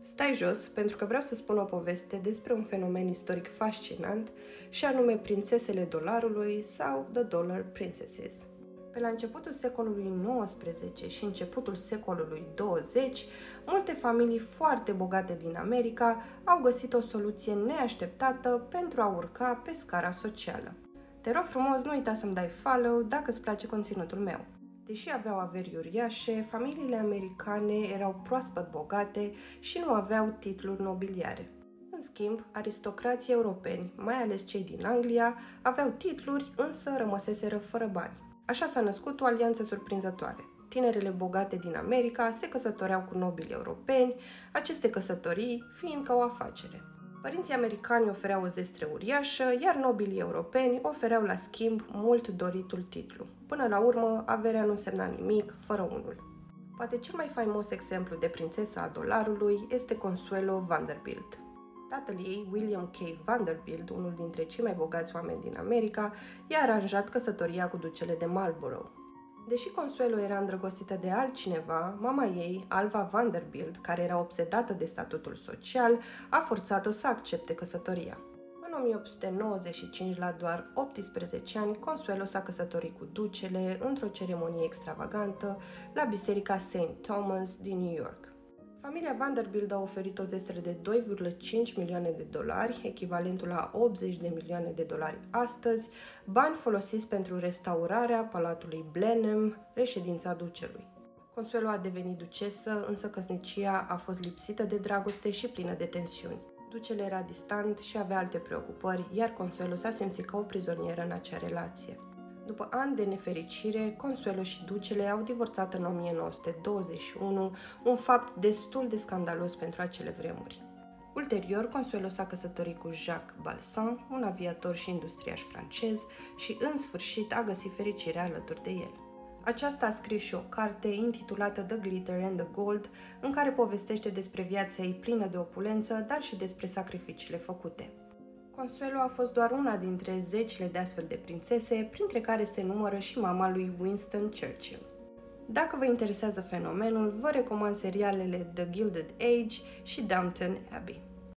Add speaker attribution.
Speaker 1: Stai jos, pentru că vreau să spun o poveste despre un fenomen istoric fascinant, și anume prințesele dolarului sau The Dollar Princesses. Pe la începutul secolului XIX și începutul secolului XX, multe familii foarte bogate din America au găsit o soluție neașteptată pentru a urca pe scara socială. Te rog frumos, nu uita să-mi dai follow dacă îți place conținutul meu. Deși aveau averi uriașe, familiile americane erau proaspăt bogate și nu aveau titluri nobiliare. În schimb, aristocrații europeni, mai ales cei din Anglia, aveau titluri, însă rămăseseră fără bani. Așa s-a născut o alianță surprinzătoare. Tinerele bogate din America se căsătoreau cu nobili europeni, aceste căsătorii fiind ca o afacere. Părinții americani ofereau o zestre uriașă, iar nobilii europeni ofereau la schimb mult doritul titlu. Până la urmă, averea nu însemna nimic fără unul. Poate cel mai faimos exemplu de prințesa a dolarului este Consuelo Vanderbilt. Tatăl ei, William K. Vanderbilt, unul dintre cei mai bogați oameni din America, i-a aranjat căsătoria cu ducele de Marlborough. Deși Consuelo era îndrăgostită de altcineva, mama ei, Alva Vanderbilt, care era obsedată de statutul social, a forțat-o să accepte căsătoria. În 1895, la doar 18 ani, Consuelo s-a căsătorit cu ducele într-o ceremonie extravagantă la biserica St. Thomas din New York. Familia Vanderbilt a oferit o zestre de 2,5 milioane de dolari, echivalentul la 80 de milioane de dolari astăzi, bani folosiți pentru restaurarea palatului Blenheim, reședința ducelui. Consuelo a devenit ducesă, însă căsnicia a fost lipsită de dragoste și plină de tensiuni. Ducele era distant și avea alte preocupări, iar Consuelo s-a simțit ca o prizonieră în acea relație. După ani de nefericire, Consuelo și ducele au divorțat în 1921, un fapt destul de scandalos pentru acele vremuri. Ulterior, Consuelo s-a căsătorit cu Jacques Balsan, un aviator și industriaș francez, și în sfârșit a găsit fericirea alături de el. Aceasta a scris și o carte intitulată The Glitter and the Gold, în care povestește despre viața ei plină de opulență, dar și despre sacrificiile făcute. Consuelo a fost doar una dintre zecile de astfel de prințese, printre care se numără și mama lui Winston Churchill. Dacă vă interesează fenomenul, vă recomand serialele The Gilded Age și Downton Abbey.